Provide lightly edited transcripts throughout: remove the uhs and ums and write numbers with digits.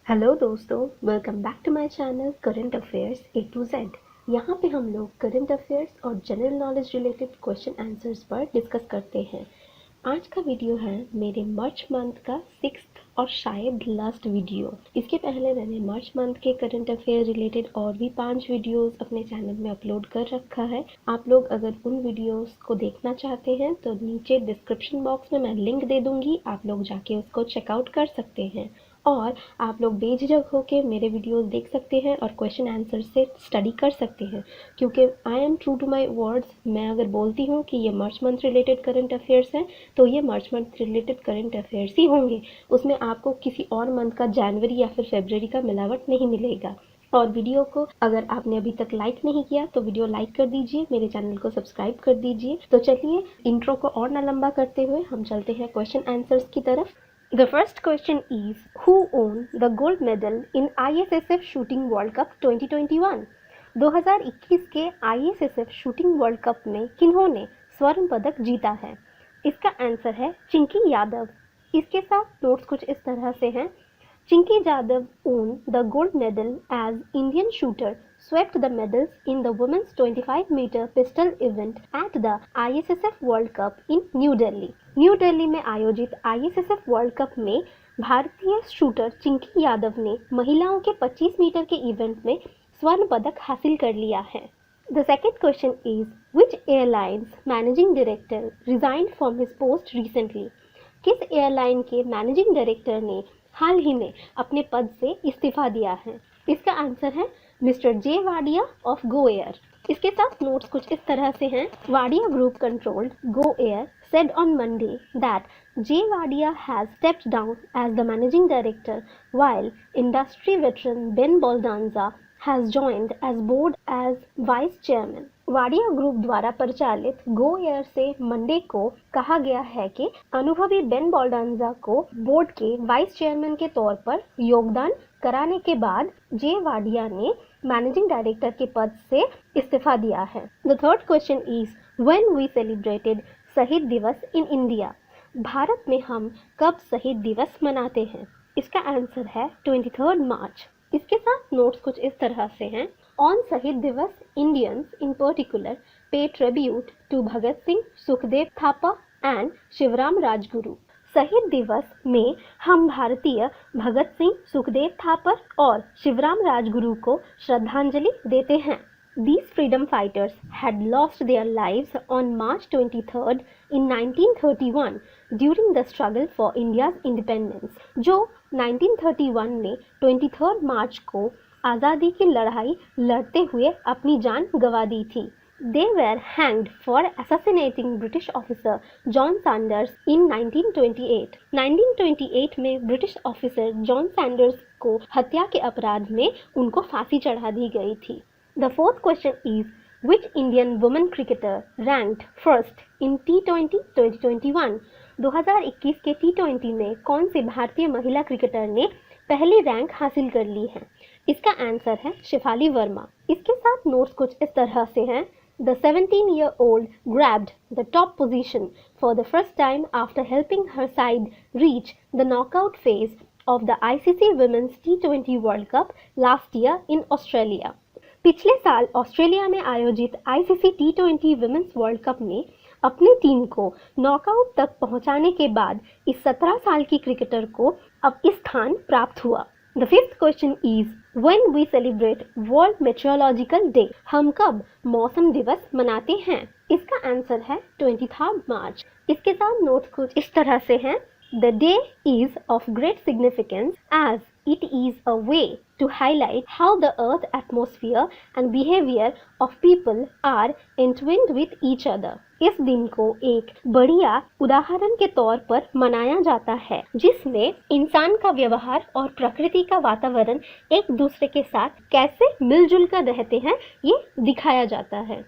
Hello दोस्तों, welcome back to my channel current affairs A to Z. यहाँ पे हम लोग करंट अफेयर्स और general knowledge related question answers पर डिस्कस करते हैं। आज का वीडियो है मेरे मार्च मंथ का 6th और शायद लास्ट वीडियो। इसके पहले मैंने मार्च मंथ के करंट अफेयर रिलेटेड और भी 5 वीडियोस अपने चैनल में अपलोड कर रखा है। आप लोग अगर उन वीडियोस को देखना चाहते हैं तो नीचे डिस्क्रिप्शन बॉक्स में मैं लिंक दे दूँगी, आप लोग जाके उसको चेकआउट कर सकते हैं। और आप लोग बेझिझक होकर मेरे वीडियोस देख सकते हैं और क्वेश्चन आंसर से स्टडी कर सकते हैं, क्योंकि I am true to my words. मैं अगर बोलती हूँ कि ये March month related current affairs हैं तो ये March month related current affairs ही होंगे। उसमें आपको किसी और मंथ का जनवरी या फिर फरवरी का मिलावट नहीं मिलेगा। और वीडियो को अगर आपने अभी तक लाइक नहीं किया तो वीडियो लाइक कर दीजिए, मेरे चैनल को सब्सक्राइब कर दीजिए। तो चलिए इंट्रो को और ना लंबा करते हुए हम चलते हैं क्वेश्चन आंसर्स की तरफ। The first question is, who won the gold medal in ISSF Shooting World Cup 2021? 2021 के ISSF शूटिंग वर्ल्ड कप में किन्होंने स्वर्ण पदक जीता है? इसका आंसर है चिंकी यादव। इसके साथ नोट्स कुछ इस तरह से हैं। Chinky Yadav won the gold medal as Indian shooter swept the medals in the women's 25-meter pistol event at the ISSF World Cup in New Delhi. New Delhi में आयोजित ISSF वर्ल्ड कप में भारतीय shooter Chinki Yadav ने महिलाओं के 25 metre के event में स्वर्ण पदक हासिल कर लिया है। The second question is, which airline's managing director resigned from his post recently? किस एयरलाइन के मैनेजिंग डायरेक्टर ने हाल ही में अपने पद से इस्तीफा दिया है? इसका आंसर है mister J Wadia of Go Air. इसके साथ नोट्स कुछ इस तरह से हैं। Wadia group controlled Go Air said on Monday that Jay Wadia has stepped down as the managing director, while industry veteran Ben Baldanza has joined as board as vice chairman. Wadia group द्वारा परिचालित Go Air से Monday को कहा गया है कि अनुभवी Ben बॉल्डांजा को बोर्ड के वाइस चेयरमैन के तौर पर योगदान कराने के बाद जे वाडिया ने मैनेजिंग डायरेक्टर के पद से इस्तीफा दिया है। The third question is, when we celebrated Shaheed Diwas in India? Bharat में हम कब शहीद दिवस मनाते हैं? इसका आंसर है 23 मार्च। इसके साथ नोट्स कुछ इस तरह से हैं। On Shaheed Diwas, Indians in particular pay tribute to Bhagat Singh, Sukhdev Thapa and Shivaram Rajguru. Shaheed Diwas में हम भारतीय भगत सिंह, सुखदेव थापर और शिवराम राजगुरु को श्रद्धांजलि देते हैं। These freedom fighters had lost their lives on March 23rd in 1931 during the struggle for India's independence, जो 1931 में 23 मार्च को आज़ादी की लड़ाई लड़ते हुए अपनी जान गंवा दी थी। They were hanged for assassinating British officer John Sanders in 1928. 1928 में ब्रिटिश ऑफिसर जॉन सैंडर्स को हत्या के अपराध में उनको फांसी चढ़ा दी गई थी। The fourth question is, which Indian women cricketer ranked first in T20 2021? 2021 के T20 में कौन सी भारतीय महिला क्रिकेटर ने पहली रैंक हासिल कर ली है? इसका आंसर है शिफाली वर्मा। इसके साथ नोट्स कुछ इस तरह से हैं। The 17-year-old grabbed the top position for the first time after helping her side reach the knockout phase of the ICC Women's T20 World Cup last year in Australia. पिछले साल ऑस्ट्रेलिया में आयोजित ICC T20 women's world cup में अपनी team को knockout तक पहुंचाने के बाद इस 17 साल की क्रिकेटर को अब इस स्थान प्राप्त हुआ। The fifth question is, when we celebrate world meteorological day? हम कब मौसम दिवस मनाते हैं? इसका आंसर है 23 मार्च। इसके साथ नोट्स कुछ इस तरह से हैं। The day is of great significance as it is a way to highlight how the earth atmosphere and behavior of people are entwined with each other. इस दिन को एक बढ़िया उदाहरण के तौर पर मनाया जाता है जिसमें इंसान का व्यवहार और प्रकृति का वातावरण एक दूसरे के साथ कैसे मिलजुल कर रहते हैं ये दिखाया जाता है।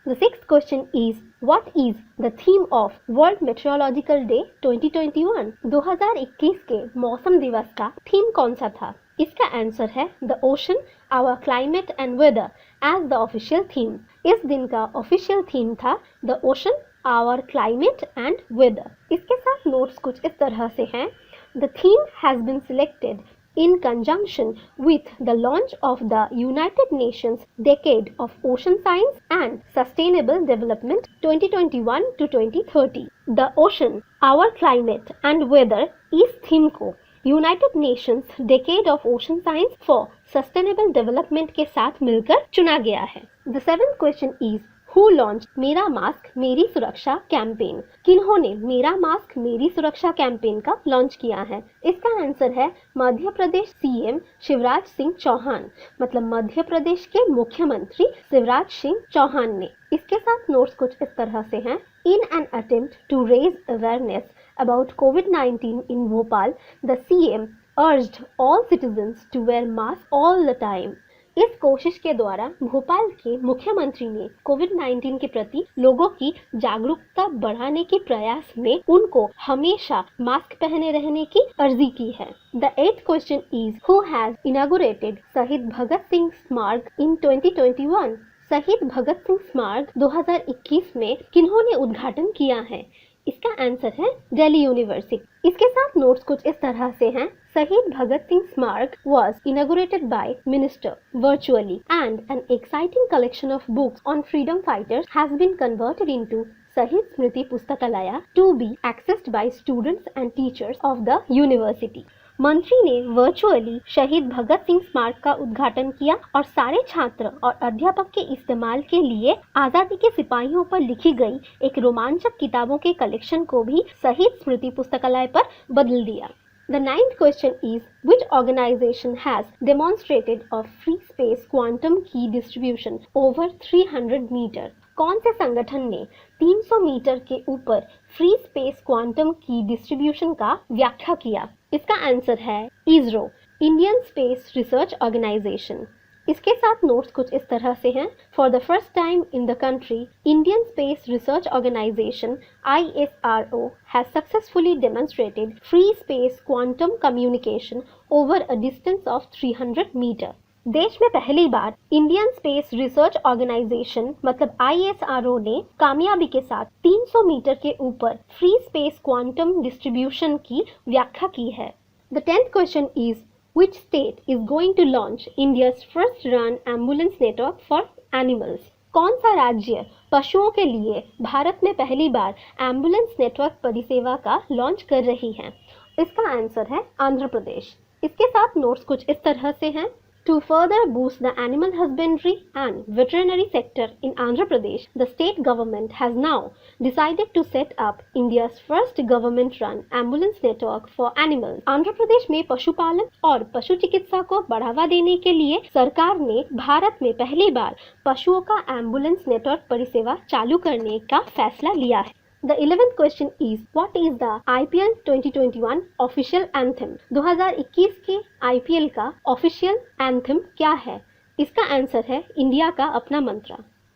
The sixth question is, what is the theme of World Meteorological Day 2021? 2021 के मौसम दिवस का थीम कौन सा था? इसका आंसर है The Ocean, Our Climate and Weather as the official theme. इस दिन का ऑफिशियल थीम था The Ocean, Our Climate and Weather. इसके साथ नोट्स कुछ इस तरह से हैं। The theme has been selected in conjunction with the launch of the United Nations Decade of Ocean Science and Sustainable Development 2021 to 2030. The Ocean, Our Climate and Weather इस theme को United Nations decade of ocean science for sustainable development के साथ मिलकर चुना गया है। The seventh question is who launch मेरा mask मेरी सुरक्षा कैंपेन? किन्होंने मेरा मास्क मेरी सुरक्षा कैंपेन का लॉन्च किया है? इसका आंसर है मध्य प्रदेश सीएम शिवराज सिंह चौहान, मतलब मध्य प्रदेश के मुख्यमंत्री शिवराज सिंह चौहान ने। इसके साथ नोट्स कुछ इस तरह से हैं। In an attempt to raise awareness about COVID-19 in Bhopal, the CM urged all citizens to wear mask all the time. इस कोशिश के द्वारा भोपाल के मुख्यमंत्री ने कोविड-19 के प्रति लोगों की जागरूकता बढ़ाने के प्रयास में उनको हमेशा मास्क पहने रहने की अर्जी की है। The eighth question is who has inaugurated शहीद भगत सिंह स्मारक in 2021? शहीद भगत सिंह स्मारक 2021 में किन्होंने उद्घाटन किया है? इसका आंसर है दिल्ली यूनिवर्सिटी। इसके साथ नोट्स कुछ इस तरह से हैं। शहीद भगत सिंह स्मारक was inaugurated by minister virtually and an exciting collection of books on freedom fighters has been converted into Shahid Smriti Pustakaya to be accessed by students and teachers of the university. मंत्री ने virtually शहीद भगत सिंह स्मारक का उद्घाटन किया और सारे छात्र और अध्यापक के इस्तेमाल के लिए आजादी के सिपाहियों पर लिखी गई एक रोमांचक किताबों के कलेक्शन को भी शहीद स्मृति पुस्तकालय पर बदल दिया। The ninth question is which organization has demonstrated a free space quantum key distribution over 300 meter? कौन से संगठन ने 300 मीटर के ऊपर फ्री स्पेस क्वांटम की डिस्ट्रीब्यूशन का व्याख्या किया? इसका आंसर है ISRO, Indian space research organisation. इसके साथ नोट्स कुछ इस तरह से हैं। For the first time in the country, Indian space research organisation ISRO has successfully demonstrated free space quantum communication over a distance of 300 meter. देश में पहली बार इंडियन स्पेस रिसर्च ऑर्गेनाइजेशन मतलब ISRO ने कामयाबी के साथ 300 मीटर के ऊपर फ्री स्पेस क्वांटम डिस्ट्रीब्यूशन की व्याख्या की है। The 10th question is which state is going to launch India's first run ambulance network for animals? कौन सा राज्य पशुओं के लिए भारत में पहली बार एम्बुलेंस नेटवर्क परिसेवा का लॉन्च कर रही है? इसका आंसर है आंध्र प्रदेश। इसके साथ नोट्स कुछ इस तरह से हैं। To further boost the animal husbandry and veterinary sector in Andhra Pradesh, the state government has now decided to set up India's first government-run ambulance network for animals. Andhra Pradesh में पशुपालन और पशु चिकित्सा को बढ़ावा देने के लिए सरकार ने भारत में पहली बार पशुओं का एम्बुलेंस नेटवर्क परिसेवा चालू करने का फैसला लिया है। The 11th question is what is the IPL 2021 official anthem? 2021 के IPL का ऑफिशियल एंथम क्या है? इसका आंसर है इंडिया का अपना मंत्र।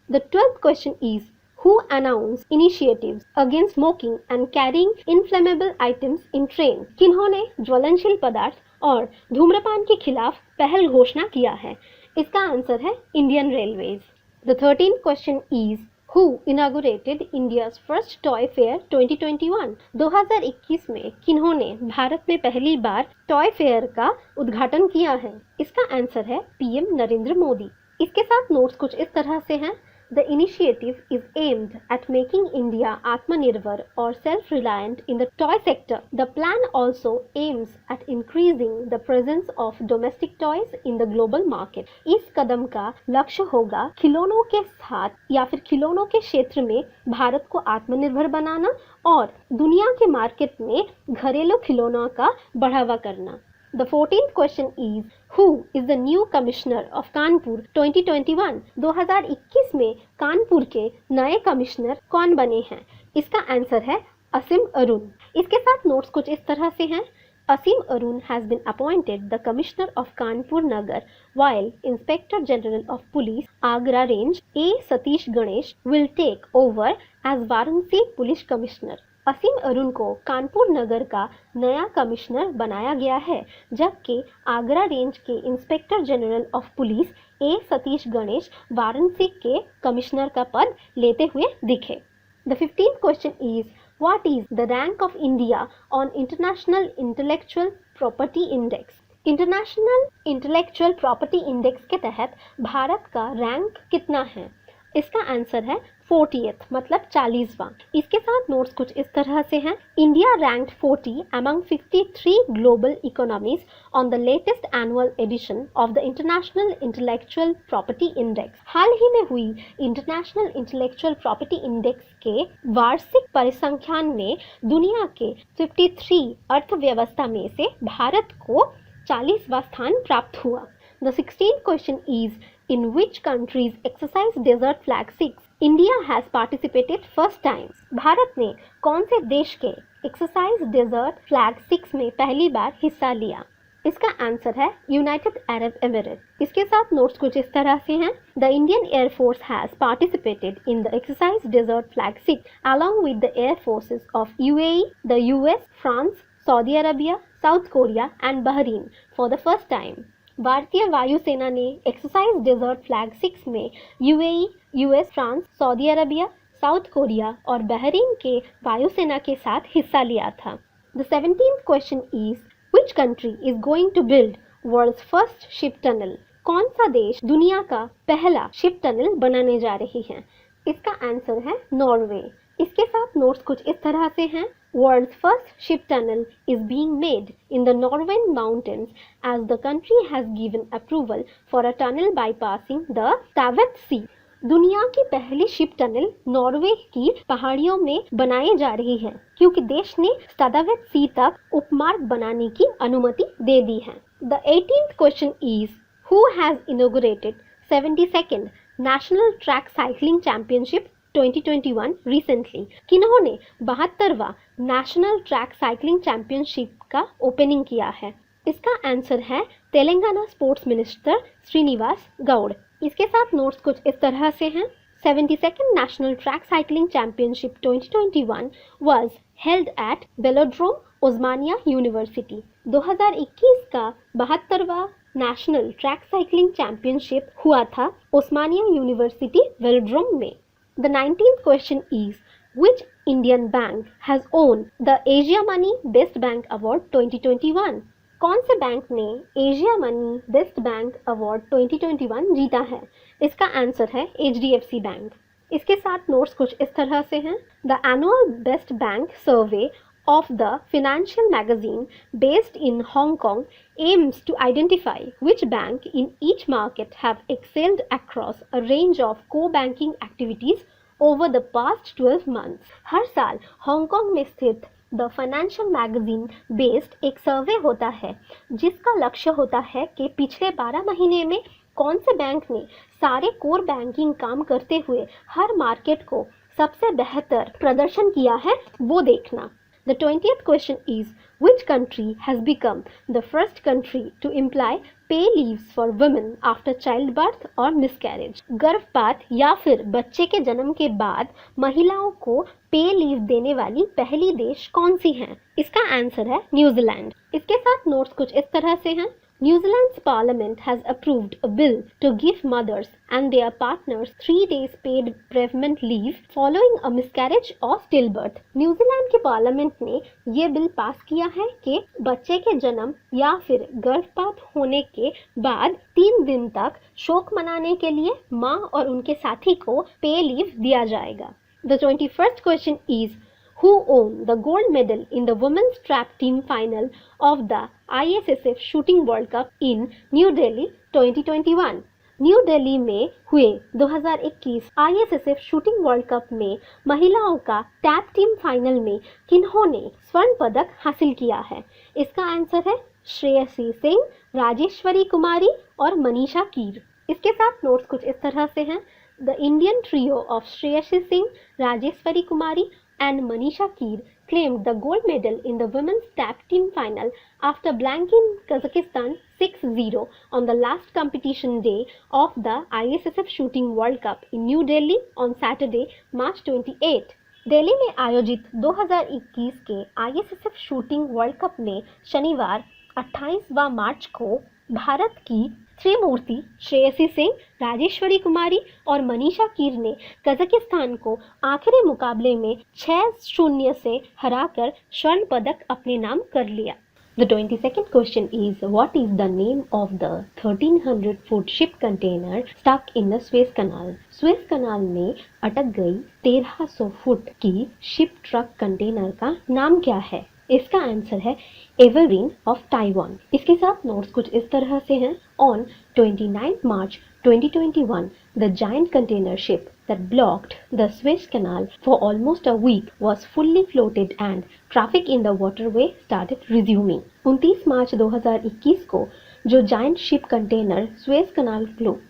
The 12th question is who announced initiatives against smoking and carrying inflammable items in train? किन्होंने ज्वलनशील पदार्थ और धूम्रपान के खिलाफ पहल घोषणा किया है? इसका आंसर है Indian railways. The 13th question is Who inaugurated India's first toy fair 2021? 2021 में किन्होंने भारत में पहली बार टॉय फेयर का उद्घाटन किया है? इसका आंसर है पीएम नरेंद्र मोदी। इसके साथ नोट्स कुछ इस तरह से हैं। The initiative is aimed at making India Atmanirbhar or self-reliant in the toy sector. The plan also aims at increasing the presence of domestic toys in the global market. इस कदम का लक्ष्य होगा खिलौनों के साथ या फिर खिलौनों के क्षेत्र में भारत को आत्मनिर्भर बनाना और दुनिया के मार्केट में घरेलू खिलौनों का बढ़ावा करना। The 14th question is Who is the new commissioner of Kanpur 2021? 2021 में कानपुर के नए कमिश्नर कौन बने हैं? इसका आंसर है असीम अरुण। इसके साथ नोट्स कुछ इस तरह से हैं। Asim Arun has been appointed the Commissioner of Kanpur Nagar, while Inspector General of Police Agra Range A. Satish Ganesh will take over as Varanasi Police Commissioner. असीम अरुण को कानपुर नगर का नया कमिश्नर बनाया गया है, जबकि आगरा रेंज के इंस्पेक्टर जनरल ऑफ पुलिस ए सतीश गणेश वाराणसी के commissioner का पद लेते हुए दिखे। The 15th question is what is the rank of India on International Intellectual Property Index? International intellectual property index के तहत भारत का रैंक कितना है? इसका आंसर है 40th, मतलब 40वां। इसके साथ नोट्स कुछ इस तरह से हैं। India ranked 40 among 53 global economies on the latest annual edition of the international intellectual property index. हाल ही में हुई इंटरनेशनल इंटेलेक्चुअल प्रॉपर्टी इंडेक्स के वार्षिक परिसंख्यान में दुनिया के 53 अर्थव्यवस्था में से भारत को 40वां स्थान प्राप्त हुआ। The 16th question is, in which countries exercise desert flag 6 India has participated first time? Bharat ने कौन से देश के एक्सरसाइज डेजर्ट फ्लैग 6 में पहली बार हिस्सा लिया? इसका आंसर है यूनाइटेड अरब एमिरेट। इसके साथ नोट्स कुछ इस तरह से हैं। The Indian air force has participated in the exercise desert flag 6 along with the air forces of UAE, the US, France, Saudi Arabia, South Korea and Bahrain for the first time. भारतीय वायुसेना ने exercise desert flag 6 में UAE, US, France, Saudi Arabia, South Korea और Bahrain के वायुसेना के साथ हिस्सा लिया था। The 17th question is, which country is going to build world's first ship tunnel? कौन सा देश दुनिया का पहला शिप टनल बनाने जा रही है? इसका आंसर है नॉर्वे। इसके साथ नोट्स कुछ इस तरह से हैं। World's first ship tunnel is being made in the Norwegian mountains as the country has given approval for a tunnel bypassing the Stavret Sea. दुनिया की पहली शिप टनल नॉर्वे की पहाड़ियों में बनाई जा रही है क्योंकि देश ने स्टावेट सी तक उपमार्ग बनाने की अनुमति दे दी है। The 18th question is, who has inaugurated 72nd National Track Cycling Championship 2021 recently? किन्होंने 72वां नेशनल ट्रैक साइकिलिंग चैंपियनशिप का ओपनिंग किया है? इसका आंसर है तेलंगाना स्पोर्ट्स मिनिस्टर श्रीनिवास गौड़। इसके साथ नोट्स कुछ इस तरह से हैं। 72nd national track cycling championship 2021 was held at velodrome Osmania university. 2021 का 72वां नेशनल ट्रैक साइकिलिंग चैंपियनशिप हुआ था ओस्मानिया यूनिवर्सिटी वेलोड्रोम में। The 19th question is, which Indian bank has won the Asia Money Best Bank Award 2021? कौन से bank ने Asia money best bank award 2021 जीता है? इसका आंसर है HDFC बैंक। इसके साथ नोट्स कुछ इस तरह से हैं। The annual Best Bank Survey of the Financial Magazine based in Hong Kong aims to identify which bank in each market have excelled across a range of co-banking activities over the past 12 months. हर साल Hong Kong में स्थित the financial magazine based एक सर्वे होता है जिसका लक्ष्य होता है कि पिछले 12 महीने में कौन से बैंक ने सारे कोर बैंकिंग काम करते हुए हर मार्केट को सबसे बेहतर प्रदर्शन किया है वो देखना। The 20th question is, which country has become the first country to imply pay leaves for women after childbirth or miscarriage? गर्भपात या फिर बच्चे के जन्म के बाद महिलाओं को पे लीव देने वाली पहली देश कौन सी है? इसका आंसर है न्यूजीलैंड। इसके साथ नोट्स कुछ इस तरह से हैं। New Zealand's parliament has approved a bill to give mothers and their partners 3 days paid bereavement leave following a miscarriage or stillbirth. New Zealand के पार्लियामेंट ने ये बिल पास किया है कि बच्चे के जन्म या फिर गर्भपात होने के बाद 3 दिन तक शोक मनाने के लिए माँ और उनके साथी को पे लीव दिया जाएगा। The 21st question is, who won the gold medal in the women's trap team final of the ISSF Shooting World Cup in New Delhi 2021? New Delhi में हुए 2021 ISSF शूटिंग वर्ल्ड कप में महिलाओं का टैप टीम फाइनल में किन्होंने स्वर्ण पदक हासिल किया है? इसका आंसर है श्रेयसी सिंह, राजेश्वरी कुमारी और मनीषा कीर। इसके साथ नोट्स कुछ इस तरह से हैं। The Indian trio of Shreyasi Singh, Rajeshwari Kumari and Manisha Keer claimed the gold medal in the women's tap team final after blanking Kazakhstan 6-0 on the last competition day of the ISSF Shooting World Cup in New Delhi on Saturday, March 28. Delhi में आयोजित 2021 के ISSF shooting world cup में शनिवार 28वां मार्च को भारत की त्रिमूर्ति श्रेयसी सिंह, राजेश्वरी कुमारी और मनीषा कीर ने Kazakhstan को आखिरी मुकाबले में 6-0 से हराकर स्वर्ण पदक अपने नाम कर लिया। The 22nd question is, what is the name of the 1300-foot ship container stuck in the Suez Canal? Suez Canal में अटक गई 1300 फुट की शिप ट्रक कंटेनर का नाम क्या है? इसका आंसर है एवरग्रीन ऑफ ताइवान। इसके साथ नोट्स कुछ इस तरह से हैं। On 29 March 2021, the giant container ship that blocked the Suez Canal for almost a week was fully floated and traffic in the waterway started resuming. 29 मार्च 2021 को जो जायंट शिप कंटेनर स्वेज कनाल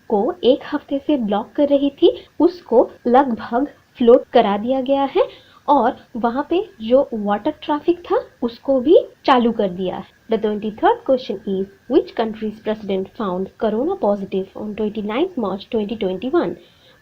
को एक हफ्ते से ब्लॉक कर रही थी, उसको लगभग फ्लोट करा दिया गया है और वहां पे जो वाटर ट्रैफिक था उसको भी चालू कर दिया है। The 23rd question is, which country's president found corona positive on 29 March 2021?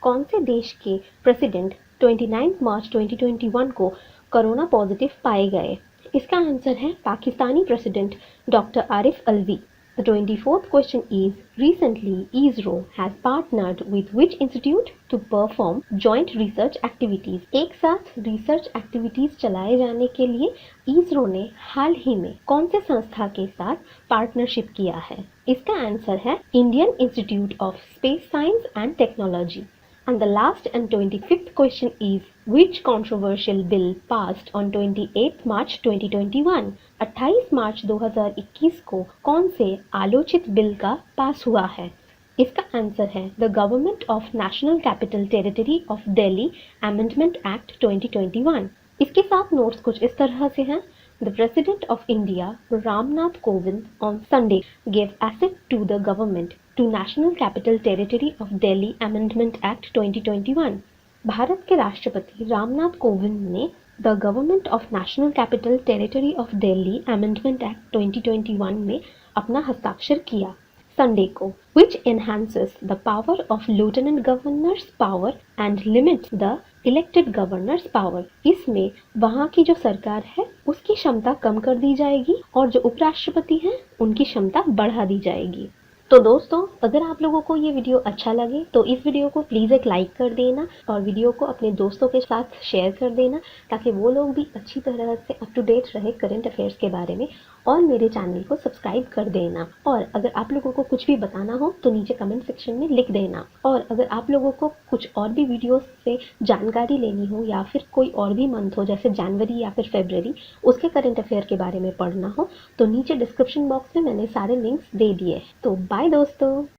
कौन से देश के प्रेसिडेंट 29 मार्च 2021 को कोरोना पॉजिटिव पाए गए? इसका आंसर है Pakistani president doctor Arif Alvi. The 24th question is, recently ISRO has partnered with which institute to perform joint research activities? एक साथ रिसर्च एक्टिविटीज चलाए जाने के लिए ISRO ने हाल ही में कौन से संस्था के साथ पार्टनरशिप किया है? इसका आंसर है Indian institute of space science and technology. And the last and 25th question is, which controversial bill passed on 28 March 2021? 28 मार्च 2021 को कौन से आलोचित बिल का पास हुआ है? इसका आंसर है the government of national capital territory of Delhi amendment act 2021। इसके साथ नोट्स कुछ इस तरह से हैं। The President of India, Ramnath Kovind, on Sunday gave assent to the government to National Capital Territory of Delhi Amendment Act 2021। Bharat के राष्ट्रपति रामनाथ कोविंद ने the government of national capital territory of Delhi amendment act 2021 में अपना हस्ताक्षर किया संडे को, which enhances the power of lieutenant governor's power and limits the elected governor's power। इसमें वहाँ की जो सरकार है उसकी क्षमता कम कर दी जाएगी और जो उपराष्ट्रपति हैं उनकी क्षमता बढ़ा दी जाएगी। तो दोस्तों, अगर आप लोगों को ये वीडियो अच्छा लगे तो इस वीडियो को प्लीज़ एक लाइक कर देना और वीडियो को अपने दोस्तों के साथ शेयर कर देना ताकि वो लोग भी अच्छी तरह से अप टू डेट रहे करंट अफेयर्स के बारे में, और मेरे चैनल को सब्सक्राइब कर देना। और अगर आप लोगों को कुछ भी बताना हो तो नीचे कमेंट सेक्शन में लिख देना। और अगर आप लोगों को कुछ और भी वीडियोस से जानकारी लेनी हो या फिर कोई और भी मंथ हो जैसे जनवरी या फिर फरवरी, उसके करंट अफेयर के बारे में पढ़ना हो तो नीचे डिस्क्रिप्शन बॉक्स में मैंने सारे लिंक्स दे दिए। तो बाय दोस्तों।